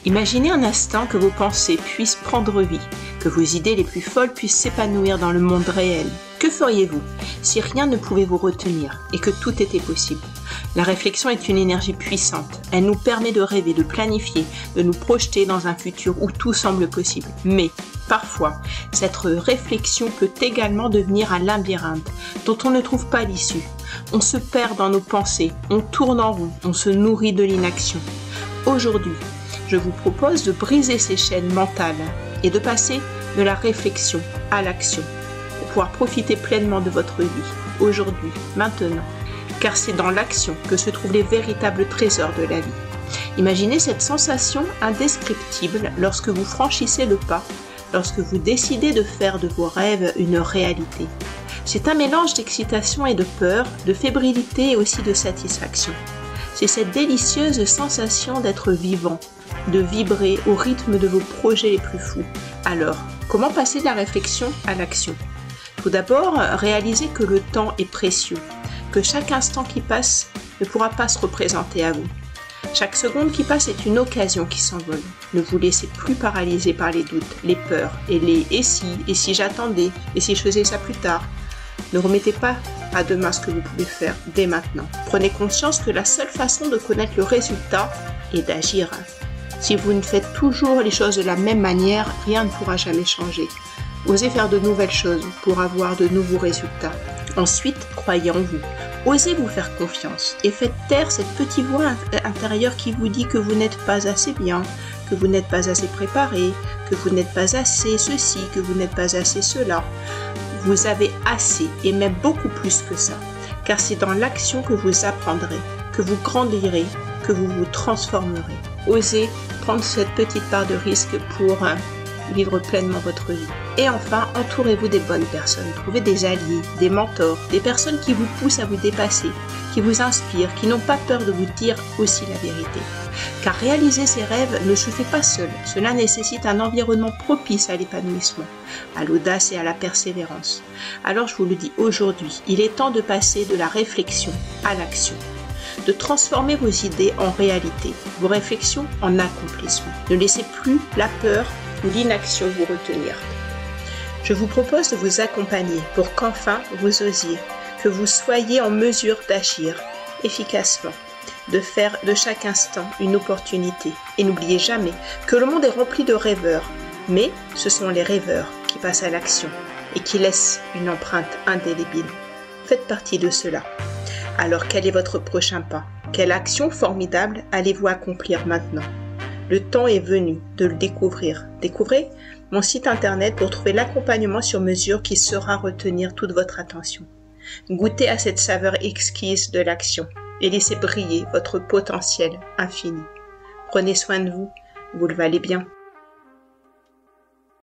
Imaginez un instant que vos pensées puissent prendre vie, que vos idées les plus folles puissent s'épanouir dans le monde réel. Que feriez-vous si rien ne pouvait vous retenir et que tout était possible? La réflexion est une énergie puissante. Elle nous permet de rêver, de planifier, de nous projeter dans un futur où tout semble possible. Mais, parfois, cette réflexion peut également devenir un labyrinthe dont on ne trouve pas l'issue. On se perd dans nos pensées, on tourne en rond, on se nourrit de l'inaction. Aujourd'hui, je vous propose de briser ces chaînes mentales et de passer de la réflexion à l'action pour pouvoir profiter pleinement de votre vie, aujourd'hui, maintenant. Car c'est dans l'action que se trouvent les véritables trésors de la vie. Imaginez cette sensation indescriptible lorsque vous franchissez le pas, lorsque vous décidez de faire de vos rêves une réalité. C'est un mélange d'excitation et de peur, de fébrilité et aussi de satisfaction. C'est cette délicieuse sensation d'être vivant, de vibrer au rythme de vos projets les plus fous. Alors, comment passer de la réflexion à l'action? Tout d'abord, réalisez que le temps est précieux, que chaque instant qui passe ne pourra pas se représenter à vous. Chaque seconde qui passe est une occasion qui s'envole. Ne vous laissez plus paralyser par les doutes, les peurs et les « et si j'attendais, et si je faisais ça plus tard ». Ne remettez pas à demain ce que vous pouvez faire dès maintenant. Prenez conscience que la seule façon de connaître le résultat est d'agir. Si vous ne faites toujours les choses de la même manière, rien ne pourra jamais changer. Osez faire de nouvelles choses pour avoir de nouveaux résultats. Ensuite, croyez en vous. Osez vous faire confiance et faites taire cette petite voix intérieure qui vous dit que vous n'êtes pas assez bien, que vous n'êtes pas assez préparé, que vous n'êtes pas assez ceci, que vous n'êtes pas assez cela. Vous avez assez et même beaucoup plus que ça, car c'est dans l'action que vous apprendrez, que vous grandirez, que vous vous transformerez. Osez prendre cette petite part de risque pour vivre pleinement votre vie. Et enfin, entourez-vous des bonnes personnes. Trouvez des alliés, des mentors, des personnes qui vous poussent à vous dépasser, qui vous inspirent, qui n'ont pas peur de vous dire aussi la vérité. Car réaliser ses rêves ne se fait pas seul. Cela nécessite un environnement propice à l'épanouissement, à l'audace et à la persévérance. Alors je vous le dis aujourd'hui, il est temps de passer de la réflexion à l'action, de transformer vos idées en réalité, vos réflexions en accomplissement. Ne laissez plus la peur ou l'inaction vous retenir. Je vous propose de vous accompagner pour qu'enfin vous osiez, que vous soyez en mesure d'agir efficacement, de faire de chaque instant une opportunité. Et n'oubliez jamais que le monde est rempli de rêveurs, mais ce sont les rêveurs qui passent à l'action et qui laissent une empreinte indélébile. Faites partie de cela. Alors quel est votre prochain pas? Quelle action formidable allez-vous accomplir maintenant? Le temps est venu de le découvrir. Découvrez mon site internet pour trouver l'accompagnement sur mesure qui saura retenir toute votre attention. Goûtez à cette saveur exquise de l'action et laissez briller votre potentiel infini. Prenez soin de vous, vous le valez bien.